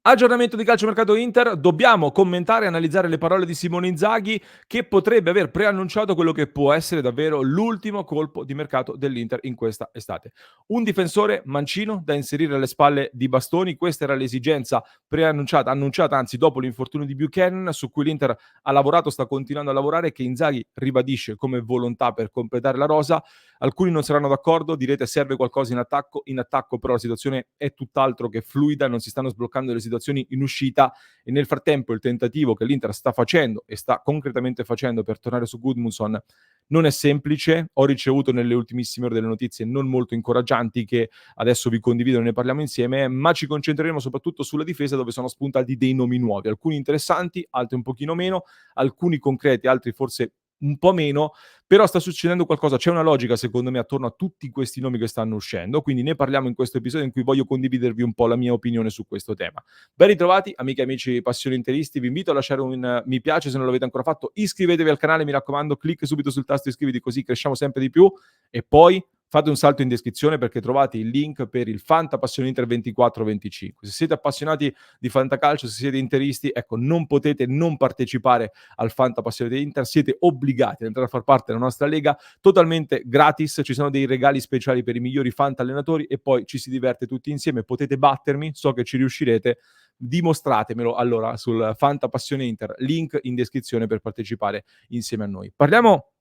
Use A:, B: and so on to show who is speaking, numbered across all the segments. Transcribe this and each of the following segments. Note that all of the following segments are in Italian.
A: Aggiornamento di calciomercato Inter, dobbiamo commentare e analizzare le parole di Simone Inzaghi che potrebbe aver preannunciato quello che può essere davvero l'ultimo colpo di mercato dell'Inter in questa estate. Un difensore mancino da inserire alle spalle di Bastoni, questa era l'esigenza annunciata anzi dopo l'infortunio di Buchanan, su cui l'Inter ha lavorato, sta continuando a lavorare, che Inzaghi ribadisce come volontà per completare la rosa. Alcuni non saranno d'accordo, direte serve qualcosa in attacco però la situazione è tutt'altro che fluida, non si stanno sbloccando le situazioni in uscita e nel frattempo il tentativo che l'Inter sta facendo e sta concretamente facendo per tornare su Gudmundsson non è semplice. Ho ricevuto nelle ultimissime ore delle notizie non molto incoraggianti che adesso vi condivido e ne parliamo insieme, ma ci concentreremo soprattutto sulla difesa dove sono spuntati dei nomi nuovi, alcuni interessanti, altri un pochino meno, alcuni concreti, altri forse un po' meno, però sta succedendo qualcosa, c'è una logica secondo me attorno a tutti questi nomi che stanno uscendo, quindi ne parliamo in questo episodio in cui voglio condividervi un po' la mia opinione su questo tema. Ben ritrovati amiche e amici passioni interisti, vi invito a lasciare un mi piace se non l'avete ancora fatto, iscrivetevi al canale, mi raccomando, clic subito sul tasto iscriviti così cresciamo sempre di più e poi fate un salto in descrizione perché trovate il link per il Fanta Passione Inter 24-25. Se siete appassionati di fantacalcio, se siete interisti, ecco, non potete non partecipare al Fanta Passione Inter, siete obbligati ad entrare a far parte della nostra lega totalmente gratis, ci sono dei regali speciali per i migliori Fanta allenatori e poi ci si diverte tutti insieme, potete battermi, so che ci riuscirete, dimostratemelo allora sul Fanta Passione Inter, link in descrizione per partecipare insieme a noi. Parliamo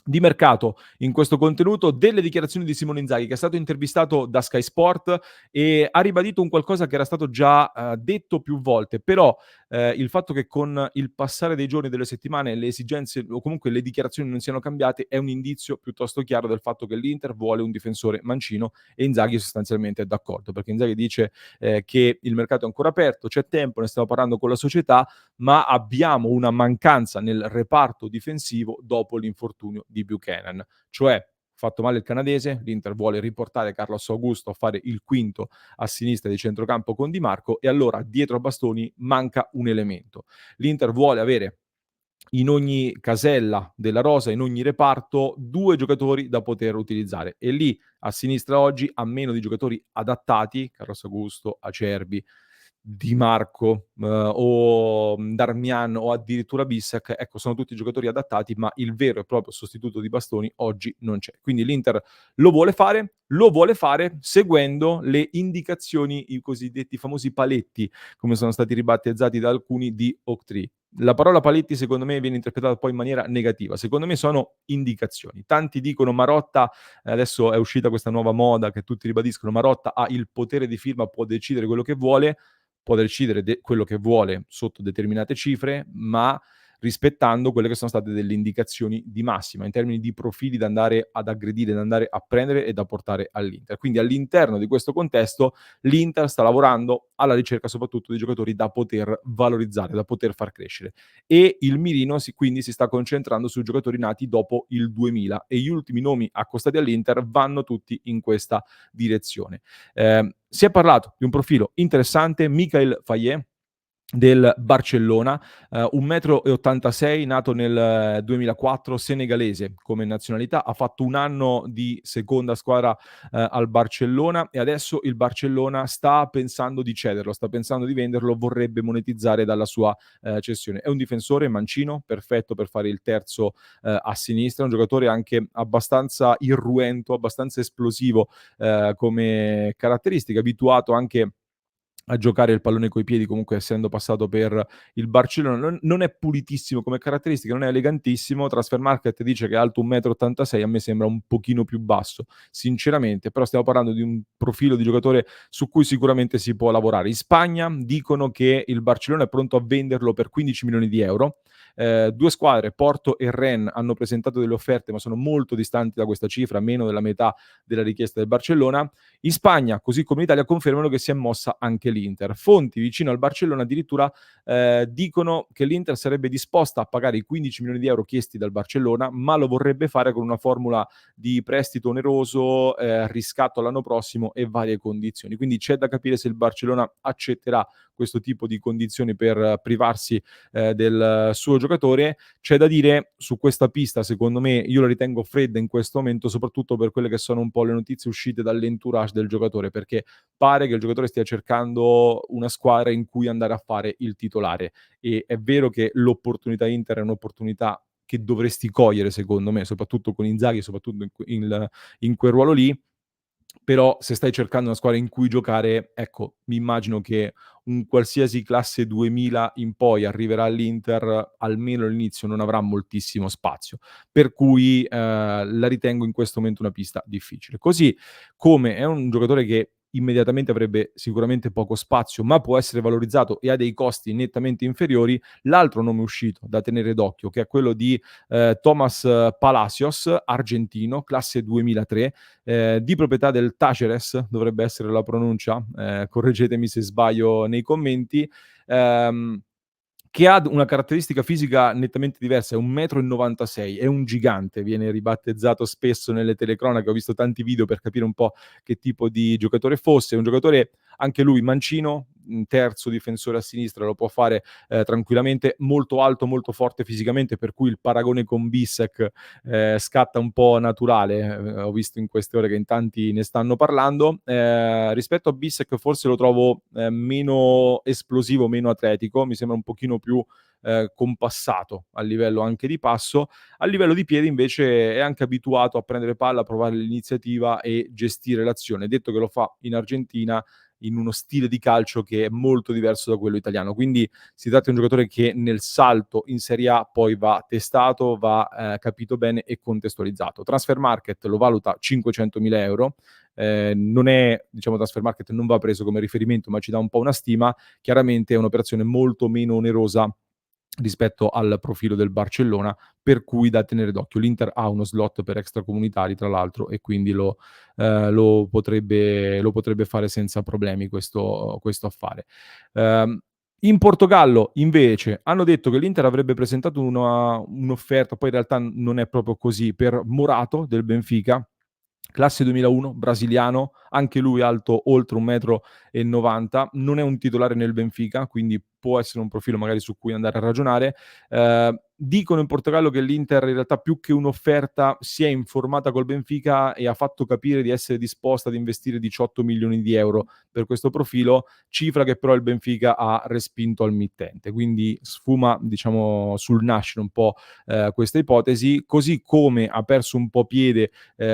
A: di mercato in questo contenuto, delle dichiarazioni di Simone Inzaghi che è stato intervistato da Sky Sport e ha ribadito un qualcosa che era stato già detto più volte, però il fatto che con il passare dei giorni e delle settimane le esigenze o comunque le dichiarazioni non siano cambiate è un indizio piuttosto chiaro del fatto che l'Inter vuole un difensore mancino e Inzaghi sostanzialmente è d'accordo, perché Inzaghi dice che il mercato è ancora aperto, c'è tempo, ne stiamo parlando con la società, ma abbiamo una mancanza nel reparto difensivo dopo l'infortunio di Buchanan. Cioè, fatto male il canadese, l'Inter vuole riportare Carlos Augusto a fare il quinto a sinistra di centrocampo con Di Marco e allora dietro a Bastoni manca un elemento. L'Inter vuole avere in ogni casella della rosa, in ogni reparto, 2 giocatori da poter utilizzare e lì a sinistra oggi, a meno di giocatori adattati, Carlos Augusto, Acerbi, Di Marco, o Darmian o addirittura Bissek, ecco sono tutti giocatori adattati, ma il vero e proprio sostituto di Bastoni oggi non c'è. Quindi l'Inter lo vuole fare seguendo le indicazioni, i cosiddetti famosi paletti, come sono stati ribattezzati da alcuni di Oaktree. La parola paletti secondo me viene interpretata poi in maniera negativa, secondo me sono indicazioni. Tanti dicono Marotta, adesso è uscita questa nuova moda che tutti ribadiscono, Marotta ha il potere di firma, può decidere quello che vuole, può decidere quello che vuole sotto determinate cifre, ma rispettando quelle che sono state delle indicazioni di massima in termini di profili da andare ad aggredire, da andare a prendere e da portare all'Inter. Quindi all'interno di questo contesto l'Inter sta lavorando alla ricerca soprattutto di giocatori da poter valorizzare, da poter far crescere. E il mirino quindi si sta concentrando su giocatori nati dopo il 2000 e gli ultimi nomi accostati all'Inter vanno tutti in questa direzione. Si è parlato di un profilo interessante, Michael Faye del Barcellona, 1,86 m, nato nel 2004, senegalese come nazionalità, ha fatto un anno di seconda squadra al Barcellona e adesso il Barcellona sta pensando di cederlo, sta pensando di venderlo, vorrebbe monetizzare dalla sua cessione. È un difensore mancino, perfetto per fare il terzo a sinistra, un giocatore anche abbastanza irruento, abbastanza esplosivo come caratteristica, abituato anche a giocare il pallone coi piedi, comunque essendo passato per il Barcellona. Non è pulitissimo come caratteristica, non è elegantissimo. Transfermarkt dice che è alto 1,86 m, a me sembra un pochino più basso, sinceramente, però stiamo parlando di un profilo di giocatore su cui sicuramente si può lavorare. In Spagna dicono che il Barcellona è pronto a venderlo per 15 milioni di euro. 2 squadre, Porto e Rennes, hanno presentato delle offerte, ma sono molto distanti da questa cifra, meno della metà della richiesta del Barcellona. In Spagna, così come in Italia, confermano che si è mossa anche l'Inter. Fonti vicino al Barcellona addirittura dicono che l'Inter sarebbe disposta a pagare i 15 milioni di euro chiesti dal Barcellona, ma lo vorrebbe fare con una formula di prestito oneroso, riscatto l'anno prossimo e varie condizioni. Quindi c'è da capire se il Barcellona accetterà questo tipo di condizioni per privarsi del suo giocatore. C'è da dire su questa pista, secondo me, io la ritengo fredda in questo momento, soprattutto per quelle che sono un po' le notizie uscite dall'entourage del giocatore, perché pare che il giocatore stia cercando una squadra in cui andare a fare il titolare. E è vero che l'opportunità Inter è un'opportunità che dovresti cogliere, secondo me, soprattutto con Inzaghi, soprattutto in quel ruolo lì. Però se stai cercando una squadra in cui giocare, ecco, mi immagino che un qualsiasi classe 2000 in poi arriverà all'Inter, almeno all'inizio non avrà moltissimo spazio. Per cui, la ritengo in questo momento una pista difficile. Così come è un giocatore che immediatamente avrebbe sicuramente poco spazio, ma può essere valorizzato e ha dei costi nettamente inferiori, l'altro nome uscito da tenere d'occhio, che è quello di, Thomas Palacios, argentino, classe 2003, di proprietà del Taceres, dovrebbe essere la pronuncia, correggetemi se sbaglio nei commenti, ehm, che ha d una caratteristica fisica nettamente diversa, è 1,96 m, è un gigante, viene ribattezzato spesso nelle telecronache, ho visto tanti video per capire un po' che tipo di giocatore fosse. È un giocatore anche lui mancino, terzo difensore a sinistra, lo può fare, tranquillamente, molto alto, molto forte fisicamente, per cui il paragone con Bissek, scatta un po' naturale, ho visto in queste ore che in tanti ne stanno parlando. Rispetto a Bissek forse lo trovo, meno esplosivo, meno atletico, mi sembra un pochino più, compassato a livello anche di passo. A livello di piedi invece è anche abituato a prendere palla, a provare l'iniziativa e gestire l'azione. Detto che lo fa in Argentina, in uno stile di calcio che è molto diverso da quello italiano. Quindi si tratta di un giocatore che nel salto in Serie A poi va testato, va, capito bene e contestualizzato. Transfermarkt lo valuta 500.000 €, non è, diciamo, Transfermarkt non va preso come riferimento, ma ci dà un po' una stima. Chiaramente è un'operazione molto meno onerosa rispetto al profilo del Barcellona, per cui da tenere d'occhio. L'Inter ha uno slot per extracomunitari tra l'altro e quindi lo potrebbe fare senza problemi questo affare. Ehm, In Portogallo invece hanno detto che l'Inter avrebbe presentato un'offerta, poi in realtà non è proprio così, per Morato del Benfica, classe 2001, brasiliano, anche lui alto oltre 1,90 m, non è un titolare nel Benfica, quindi può essere un profilo magari su cui andare a ragionare. Dicono in Portogallo che l'Inter in realtà più che un'offerta si è informata col Benfica e ha fatto capire di essere disposta ad investire 18 milioni di euro per questo profilo, cifra che però il Benfica ha respinto al mittente. Quindi sfuma, diciamo, sul nascere un po' questa ipotesi, così come ha perso un po' piede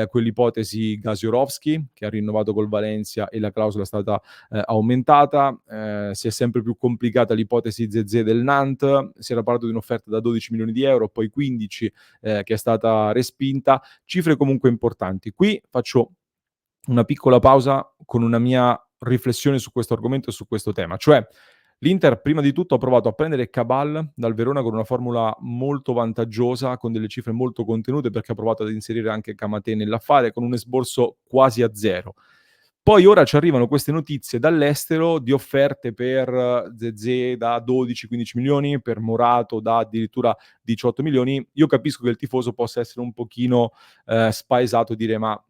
A: quell'ipotesi Gaziorowski, che ha rinnovato col Valencia e la clausola è stata aumentata. Si è sempre più complicata l'ipotesi Zezé del Nantes, si era parlato di un'offerta da 12 milioni di euro, poi 15, che è stata respinta, cifre comunque importanti. Qui faccio una piccola pausa con una mia riflessione su questo argomento e su questo tema, cioè l'Inter prima di tutto ha provato a prendere Cabal dal Verona con una formula molto vantaggiosa, con delle cifre molto contenute, perché ha provato ad inserire anche Kamaté nell'affare con un esborso quasi a zero. Poi ora ci arrivano queste notizie dall'estero di offerte per Zezé da 12-15 milioni, per Morato da addirittura 18 milioni. Io capisco che il tifoso possa essere un pochino spaesato e dire: "Ma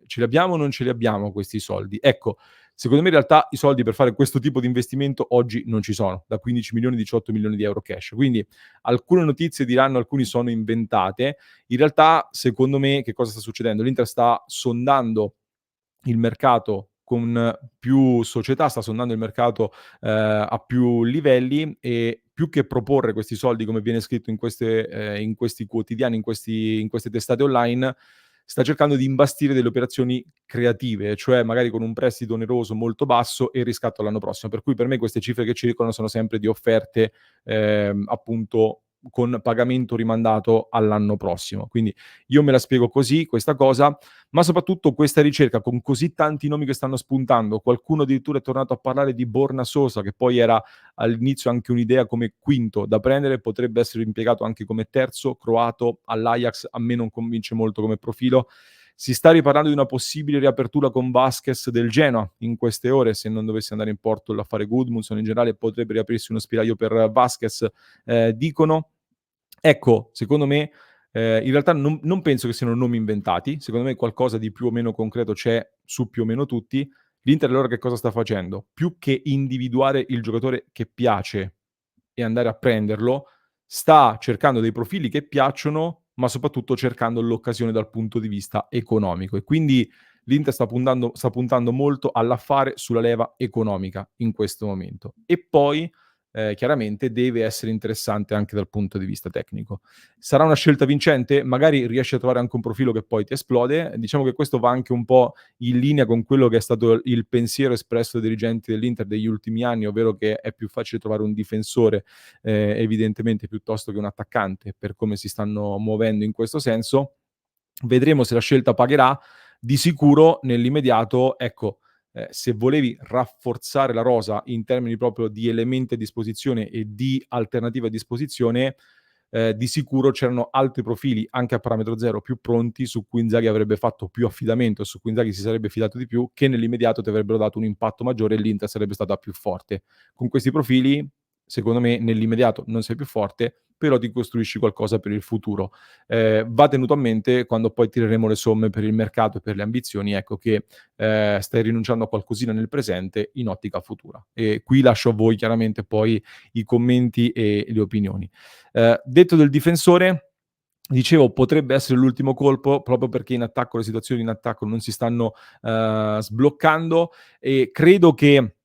A: ce li abbiamo o non ce li abbiamo questi soldi?" Ecco, secondo me in realtà i soldi per fare questo tipo di investimento oggi non ci sono, da 15 milioni, 18 milioni di euro cash. Quindi alcune notizie diranno alcuni sono inventate. In realtà, secondo me, che cosa sta succedendo? L'Inter sta sondando il mercato con più società, sta sondando il mercato, a più livelli, e più che proporre questi soldi, come viene scritto in questi quotidiani, in queste testate online, sta cercando di imbastire delle operazioni creative, cioè magari con un prestito oneroso molto basso e il riscatto l'anno prossimo. Per cui per me queste cifre che circolano sono sempre di offerte, appunto con pagamento rimandato all'anno prossimo. Quindi io me la spiego così questa cosa, ma soprattutto questa ricerca con così tanti nomi che stanno spuntando, qualcuno addirittura è tornato a parlare di Borna Sosa, che poi era all'inizio anche un'idea come quinto da prendere, potrebbe essere impiegato anche come terzo, croato all'Ajax, a me non convince molto come profilo. Si sta riparlando di una possibile riapertura con Vasquez del Genoa in queste ore, se non dovesse andare in porto l'affare Gudmundsson, in generale potrebbe riaprirsi uno spiraglio per Vasquez, dicono. Ecco, secondo me, in realtà non penso che siano nomi inventati, secondo me qualcosa di più o meno concreto c'è su più o meno tutti. L'Inter allora che cosa sta facendo? Più che individuare il giocatore che piace e andare a prenderlo, sta cercando dei profili che piacciono, ma soprattutto cercando l'occasione dal punto di vista economico e quindi l'Inter sta puntando molto all'affare sulla leva economica in questo momento. E poi, chiaramente deve essere interessante anche dal punto di vista tecnico. Sarà una scelta vincente? Magari riesci a trovare anche un profilo che poi ti esplode. Diciamo che questo va anche un po' in linea con quello che è stato il pensiero espresso dai dirigenti dell'Inter degli ultimi anni, ovvero che è più facile trovare un difensore, evidentemente, piuttosto che un attaccante, per come si stanno muovendo in questo senso. Vedremo se la scelta pagherà. Di sicuro nell'immediato, ecco, se volevi rafforzare la rosa in termini proprio di elementi a disposizione e di alternative a disposizione, di sicuro c'erano altri profili, anche a parametro zero, più pronti, su cui Inzaghi avrebbe fatto più affidamento, su cui Inzaghi si sarebbe fidato di più, che nell'immediato ti avrebbero dato un impatto maggiore e l'Inter sarebbe stata più forte. Con questi profili, secondo me, nell'immediato non sei più forte, però ti costruisci qualcosa per il futuro. Va tenuto a mente quando poi tireremo le somme per il mercato e per le ambizioni, ecco che stai rinunciando a qualcosina nel presente in ottica futura. E qui lascio a voi chiaramente poi i commenti e le opinioni. Detto del difensore, dicevo potrebbe essere l'ultimo colpo proprio perché in attacco le situazioni in attacco non si stanno sbloccando e credo che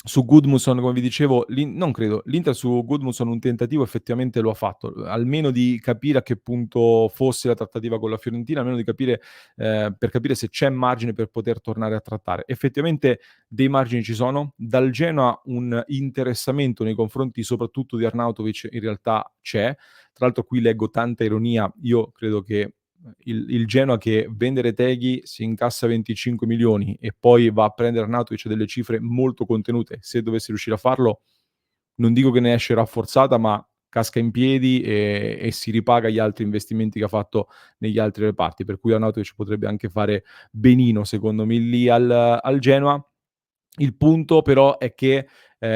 A: su Gudmundsson, come vi dicevo, non credo, l'Inter su Gudmundsson un tentativo effettivamente lo ha fatto, almeno di capire a che punto fosse la trattativa con la Fiorentina, almeno di capire per capire se c'è margine per poter tornare a trattare. Effettivamente dei margini ci sono, dal Genoa un interessamento nei confronti soprattutto di Arnautovic in realtà c'è. Tra l'altro qui leggo tanta ironia, io credo che il Genoa che vende Retegui si incassa 25 milioni e poi va a prendere Arnautovic a delle cifre molto contenute, se dovesse riuscire a farlo, non dico che ne esce rafforzata, ma casca in piedi e si ripaga gli altri investimenti che ha fatto negli altri reparti, per cui Arnautovic potrebbe anche fare benino secondo me lì al Genoa. Il punto però è che,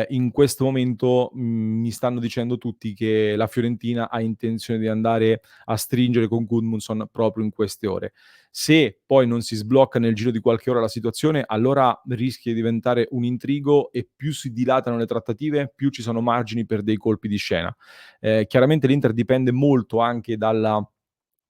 A: in questo momento, mi stanno dicendo tutti che la Fiorentina ha intenzione di andare a stringere con Gudmundsson proprio in queste ore. Se poi non si sblocca nel giro di qualche ora la situazione, allora rischia di diventare un intrigo e più si dilatano le trattative, più ci sono margini per dei colpi di scena. Chiaramente l'Inter dipende molto anche dalla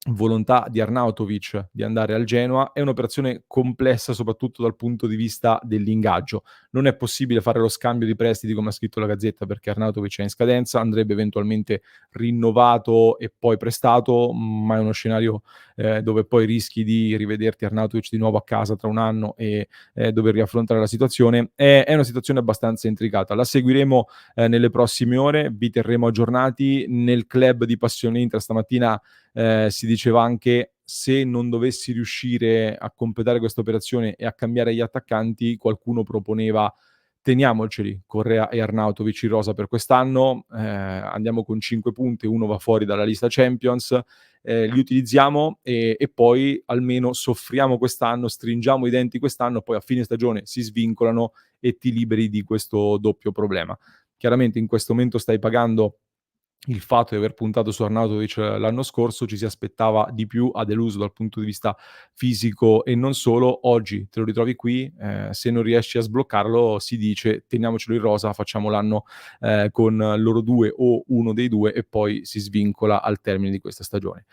A: volontà di Arnautovic di andare al Genoa. È un'operazione complessa soprattutto dal punto di vista dell'ingaggio. Non è possibile fare lo scambio di prestiti come ha scritto la Gazzetta perché Arnautovic è in scadenza, andrebbe eventualmente rinnovato e poi prestato, ma è uno scenario dove poi rischi di rivederti Arnautovic di nuovo a casa tra un anno e dover riaffrontare la situazione. È una situazione abbastanza intricata. La seguiremo nelle prossime ore, vi terremo aggiornati. Nel club di Passione Inter stamattina si diceva anche se non dovessi riuscire a completare questa operazione e a cambiare gli attaccanti, qualcuno proponeva teniamoceli Correa e Arnautovic in rosa per quest'anno, andiamo con 5 punti, uno va fuori dalla lista Champions, li utilizziamo e poi almeno soffriamo quest'anno, stringiamo i denti quest'anno, poi a fine stagione si svincolano e ti liberi di questo doppio problema. Chiaramente in questo momento stai pagando il fatto di aver puntato su Arnautovic l'anno scorso, ci si aspettava di più, ha deluso dal punto di vista fisico e non solo. Oggi te lo ritrovi qui, se non riesci a sbloccarlo si dice: "Teniamocelo in rosa, facciamo l'anno, con loro 2 o uno dei 2" e poi si svincola al termine di questa stagione.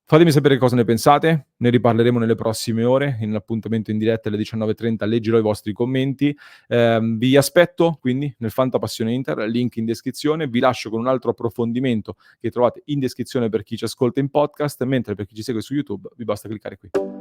A: Fatemi sapere cosa ne pensate, ne riparleremo nelle prossime ore, in un appuntamento in diretta alle 19:30 leggerò i vostri commenti. Vi aspetto quindi nel Fanta Passione Inter, link in descrizione. Vi lascio con un altro approfondimento che trovate in descrizione per chi ci ascolta in podcast, mentre per chi ci segue su YouTube vi basta cliccare qui.